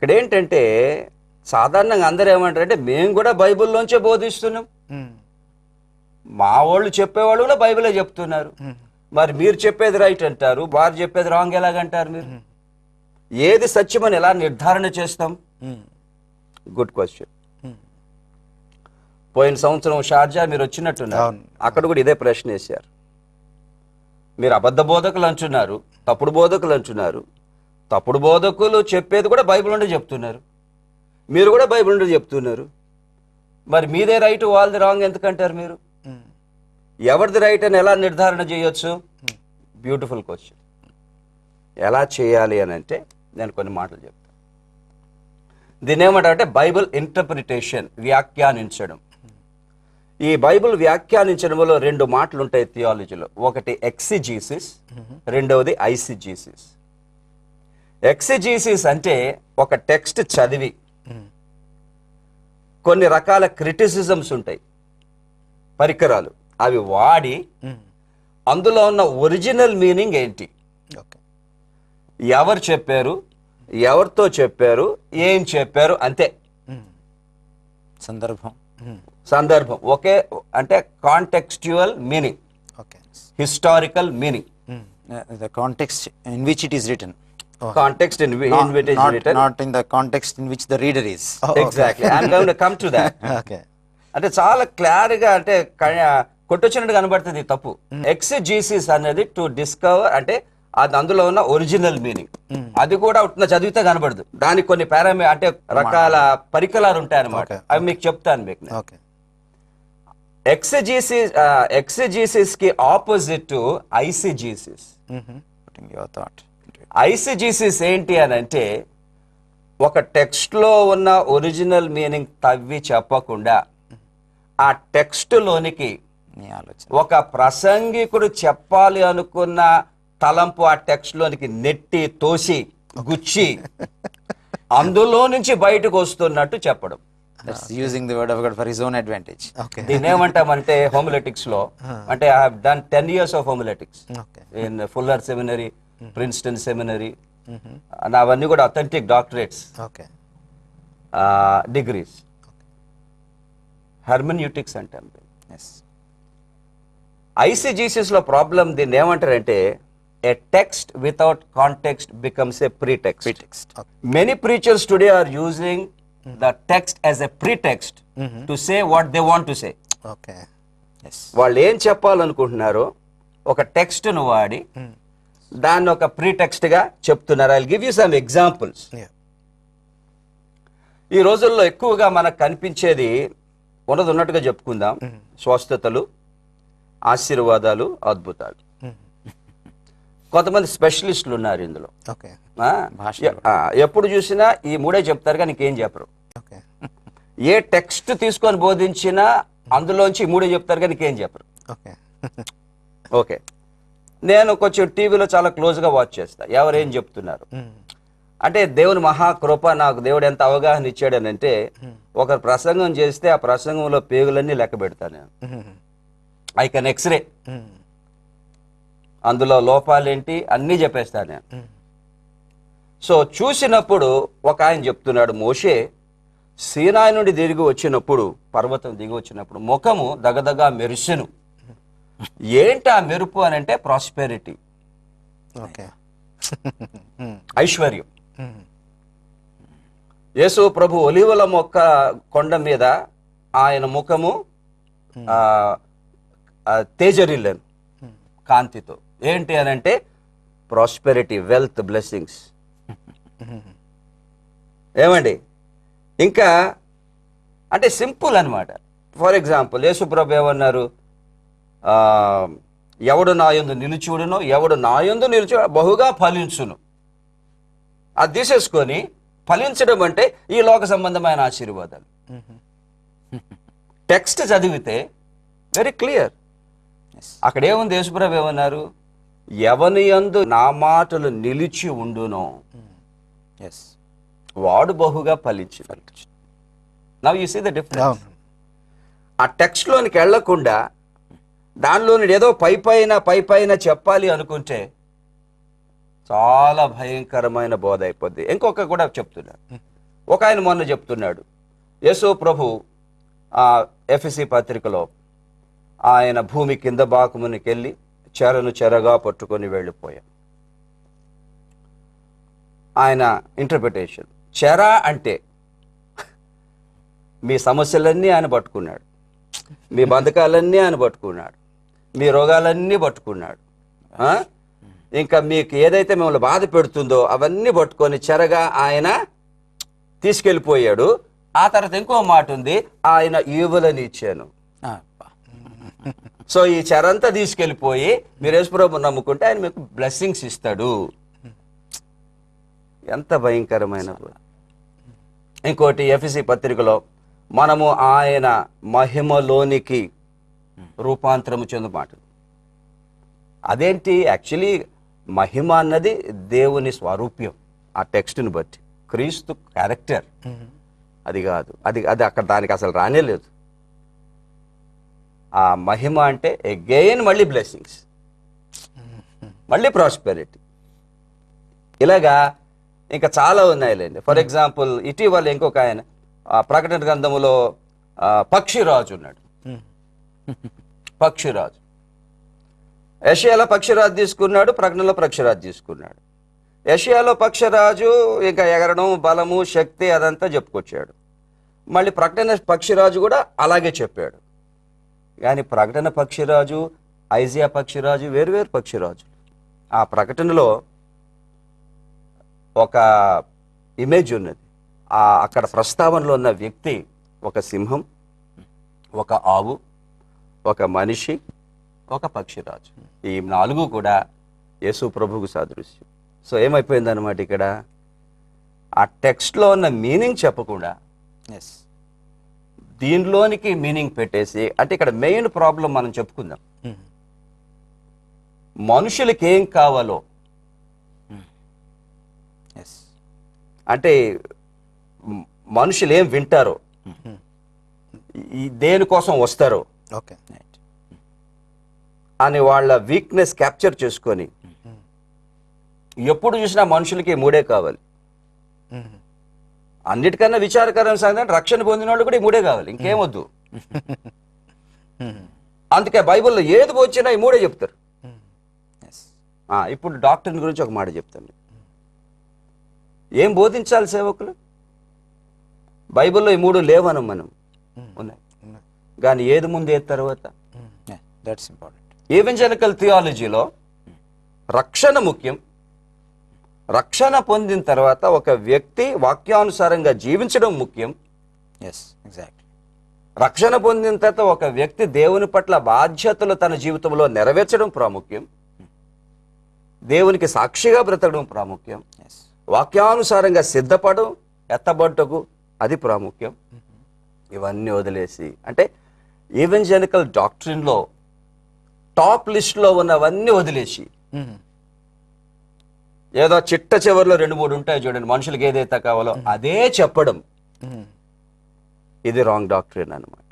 ఇక్కడ ఏంటంటే సాధారణంగా అందరూ ఏమంటారంటే మేము కూడా బైబిల్లోంచే బోధిస్తున్నాం, మా వాళ్ళు చెప్పేవాళ్ళు కూడా బైబిలే చెప్తున్నారు, మరి మీరు చెప్పేది రైట్ అంటారు, వారు చెప్పేది రాంగ్ ఎలాగంటారు? మీరు ఏది సత్యమని ఎలా నిర్ధారణ చేస్తాం? Good question. పోయిన సంవత్సరం షార్జా మీరు వచ్చినట్టున్నారు, అక్కడ కూడా ఇదే ప్రశ్న వేశారు. మీరు అబద్ధ బోధకులు అంటున్నారు, తప్పుడు బోధకులు అంటున్నారు, తప్పుడు బోధకులు చెప్పేది కూడా బైబిల్ నుండి చెప్తున్నారు, మీరు కూడా బైబిల్ నుండి చెప్తున్నారు, మరి మీదే రైట్ వాళ్ళది రాంగ్ ఎందుకంటారు? మీరు ఎవరిది రైట్ అని ఎలా నిర్ధారణ చేయొచ్చు? Beautiful question. ఎలా చేయాలి అని అంటే నేను కొన్ని మాటలు చెప్తాను. దీన్ని ఏమంటారంటే బైబిల్ ఇంటర్ప్రిటేషన్, వ్యాఖ్యానించడం. ఈ బైబిల్ వ్యాఖ్యానించడంలో రెండు మాటలు ఉంటాయి థియాలజీలో. ఒకటి ఎక్సిజీసిస్, రెండవది ఐసిజీసిస్. ఎక్సిజీసిస్ అంటే ఒక టెక్స్ట్ చదివి కొన్ని రకాల క్రిటిసిజమ్స్ ఉంటాయి, పరికరాలు, అవి వాడి అందులో ఉన్న ఒరిజినల్ మీనింగ్ ఏంటి, ఎవరు చెప్పారు, ఎవరితో చెప్పారు, ఏం చెప్పారు, అంతే. సందర్భం ఒకే, అంటే contextual meaning, historical meaning, the context in which it is written, context in which it is written, not in the context in which the reader is. Exactly. I'm going to come to that. Okay. అంటే చాలా clear గా, అంటే కొట్టొచ్చినట్టు కనబడుతుంది తప్పు. ఎక్సిజీసిస్ అనేది to discover, అంటే అది అందులో ఉన్న ఒరిజినల్ మీనింగ్, అది కూడా ఉన్న చదివితే కనబడదు. దానికి కొన్ని అంటే రకాల పరికరాలు ఉంటాయన్నమాట, అవి మీకు చెప్తాను మీకు. ఎక్సిజీసిస్ కి ఆపోజిట్ టు ఐసిజీసిస్. ఐసిజీసిస్ ఏంటి అని అంటే ఒక టెక్స్ట్ లో ఉన్న ఒరిజినల్ మీనింగ్ తవ్వి చెప్పకుండా ఆ టెక్స్ట్ లోనికి ఒక ప్రసంగికుడు చెప్పాలి అనుకున్న తలంపు ఆ టెక్స్ట్ లోనికి నెట్టి తోసి గుచ్చి అందులో నుంచి బయటకు వస్తున్నట్టు చెప్పడం. That's using the word of God for his own advantage. Okay. దీన్ని ఏమంటామంటే హోమిలెటిక్స్ లో, అంటే I have done 10 years of homiletics in Fuller Seminary, Princeton Seminary, and అవన్నీ కూడా authentic doctorates, degrees. హెర్మెన్యూటిక్స్ అంటాం. ఐసిజీసిస్ లో ప్రాబ్లం దీన్ని ఏమంటారంటే a text without context becomes a pretext. Many preachers today are using the text as a pretext to say what they want to say. వాళ్ళు ఏం చెప్పాలనుకుంటున్నారో ఒక text ను వాడి దాన్ని ఒక ప్రీటెక్స్ట్ గా చెప్తున్నారు. I'll give you some examples. ఈ రోజుల్లో ఎక్కువగా మనకు కనిపించేది ఉన్నట్టుగా చెప్పుకుందాం, స్వస్థతలు, ఆశీర్వాదాలు, అద్భుతాలు. కొంతమంది స్పెషలిస్టులు ఉన్నారు ఇందులో. ఎప్పుడు చూసినా ఈ మూడే చెప్తారు కానీ ఇంకేం చెప్పరు. ఏ టెక్స్ట్ తీసుకొని బోధించినా అందులోంచి ఈ మూడే చెప్తారు కానీ ఇంకేం చెప్పరు. ఓకే, నేను కొంచెం టీవీలో చాలా క్లోజ్ గా వాచ్ చేస్తా ఎవరేం చెప్తున్నారు. అంటే దేవుని మహాకృప, నాకు దేవుడు ఎంత అవగాహన ఇచ్చాడనంటే ఒకరు ప్రసంగం చేస్తే ఆ ప్రసంగంలో పేగులన్నీ లెక్క పెడతాను నేను. ఐ కెన్ ఎక్స్రే, అందులో లోపాలేంటి అన్నీ చెప్పేస్తాను నేను. సో చూసినప్పుడు ఒక ఆయన చెప్తున్నాడు, మోషే సీనాయి నుండి దిగి వచ్చినప్పుడు, పర్వతం దిగి వచ్చినప్పుడు ముఖము దగదగా మెరిసెను. ఏంటి ఆ మెరుపు అని అంటే ప్రాస్పెరిటీ, ఐశ్వర్యం. యేసు ప్రభు ఒలీవల మొక్క కొండ మీద ఆయన ముఖము తేజరిల్లను కాంతితో. ఏంటి అని అంటే ప్రాస్పెరిటీ, వెల్త్, బ్లెస్సింగ్స్. ఏమండి, ఇంకా అంటే సింపుల్ అనమాట. ఫర్ ఎగ్జాంపుల్ యేసు ప్రభు ఏమన్నారు, ఎవడు నా యందు నిలుచుడునో, ఎవడు నా యందు నిలుచు బహుగా ఫలించును. అది తీసేసుకొని ఫలించడం అంటే ఈ లోక సంబంధమైన ఆశీర్వాదాలు. టెక్స్ట్ చదివితే వెరీ క్లియర్. అక్కడ ఏముంది, యేసుప్రభు ఏమన్నారు, ఎవని యందు నా మాటలు నిలిచి ఉండునో వాడు బహుగా ఫలించు. Now you see the difference. ఆ టెక్స్ట్ లోనికి వెళ్లకుండా దానిలోని ఏదో పై పైన చెప్పాలి అనుకుంటే చాలా భయంకరమైన బోధ అయిపోద్ది. ఇంకొక కూడా చెప్తున్నారు, ఒక ఆయన మొన్న చెప్తున్నాడు, యేసు ప్రభు ఎఫెసీ పత్రికలో ఆయన భూమి కింద భాగమునికి వెళ్ళి చెరను చెరగా పట్టుకొని వెళ్ళిపోయాం. ఆయన ఇంటర్ప్రిటేషన్, చెర అంటే మీ సమస్యలన్నీ ఆయన పట్టుకున్నాడు, మీ బంధకాలన్నీ ఆయన పట్టుకున్నాడు, మీ రోగాలన్నీ పట్టుకున్నాడు. ఇంకా మీకు ఏదైతే మిమ్మల్ని బాధ పెడుతుందో అవన్నీ పట్టుకొని చెరగా ఆయన తీసుకెళ్ళిపోయాడు. ఆ తర్వాత ఇంకో మాట ఉంది, ఆయన ఈవులని ఇచ్చాను. సో ఈ చెరంతా తీసుకెళ్ళిపోయి మీరు యేసుప్రభువుని నమ్ముకుంటే ఆయన మీకు బ్లెస్సింగ్స్ ఇస్తాడు. ఎంత భయంకరమైన. ఇంకోటి ఎఫెసీ పత్రికలో మనము ఆయన మహిమలోనికి రూపాంతరము చెందు మాట. అదేంటి? యాక్చువల్లీ మహిమ అన్నది దేవుని స్వరూప్యం. ఆ టెక్స్ట్ని బట్టి క్రీస్తు క్యారెక్టర్ అది కాదు, అది అది అక్కడ దానికి అసలు రానే లేదు. ఆ మహిమ అంటే అగైన్ మళ్ళీ బ్లెస్సింగ్స్, మళ్ళీ ప్రాస్పెరిటీ, ఇలాగా ఇంకా చాలా ఉన్నాయిలేండి. ఫర్ ఎగ్జాంపుల్ ఇటీవల ఇంకొక ఆయన ప్రకటన గ్రంథములో పక్షిరాజు ఉన్నాడు. పక్షిరాజు యెషయాలో పక్షిరాజు తీసుకున్నాడు, ప్రకటనలో పక్షిరాజు తీసుకున్నాడు. యెషయాలో పక్షిరాజు ఇంకా ఎగరడం, బలము, శక్తి అదంతా చెప్పుకొచ్చాడు. మళ్ళీ ప్రకటన పక్షిరాజు కూడా అలాగే చెప్పాడు. కానీ ప్రకటన పక్షిరాజు, ఐజియా పక్షిరాజు వేరువేరు పక్షిరాజు. ఆ ప్రకటనలో ఒక ఇమేజ్ ఉన్నది. అక్కడ ప్రస్తావనలో ఉన్న వ్యక్తి ఒక సింహం, ఒక ఆవు, ఒక మనిషి, ఒక పక్షిరాజు. ఈ 4 కూడా యేసు ప్రభువుకు సాదృశ్యం. సో ఏమైపోయింది అనమాట, ఇక్కడ ఆ టెక్స్ట్లో ఉన్న మీనింగ్ చెప్పకుండా దీనిలోనికి మీనింగ్ పెట్టేసి, అంటే ఇక్కడ మెయిన్ ప్రాబ్లం మనం చెప్పుకుందాం. మనుషులకి ఏం కావాలో, అంటే మనుషులు ఏం వింటారో, దేనికోసం వస్తారో అని వాళ్ళ వీక్నెస్ క్యాప్చర్ చేసుకొని ఎప్పుడు చూసినా మనుషులకి 3 కావాలి. అన్నిటికన్నా విచారకరమైన సంగతి, రక్షణ పొందిన వాళ్ళు కూడా ఈ 3 కావాలి, ఇంకేమొద్దు. అందుకే బైబిల్లో ఏది వచ్చినా ఈ 3 చెప్తారు. ఇప్పుడు డాక్టర్ గురించి ఒక మాట చెప్తాను. ఏం బోధించాలి సేవకులు? బైబిల్లో ఈ 3 లేవను మనం ఉన్నాయి, కానీ ఏది ముందు ఏది తర్వాత. That's important. ఈవెంజెలికల్ థియాలజీలో రక్షణ ముఖ్యం. రక్షణ పొందిన తర్వాత ఒక వ్యక్తి వాక్యానుసారంగా జీవించడం ముఖ్యం. రక్షణ పొందిన తర్వాత ఒక వ్యక్తి దేవుని పట్ల బాధ్యతలు తన జీవితంలో నెరవేర్చడం ప్రాముఖ్యం. దేవునికి సాక్షిగా బ్రతకడం ప్రాముఖ్యం. వాక్యానుసారంగా సిద్ధపడడం, ఎత్తబడ్డకు అది ప్రాముఖ్యం. ఇవన్నీ వదిలేసి, అంటే ఈవెంజెలికల్ డాక్ట్రిన్లో టాప్ లిస్ట్లో ఉన్నవన్నీ వదిలేసి ఏదో చిట్ట చివరిలో 2-3 ఉంటాయి చూడండి, మనుషులకు ఏదైతే కావాలో అదే చెప్పడం, ఇది రాంగ్ డాక్ట్రిన్ అన్నమాట.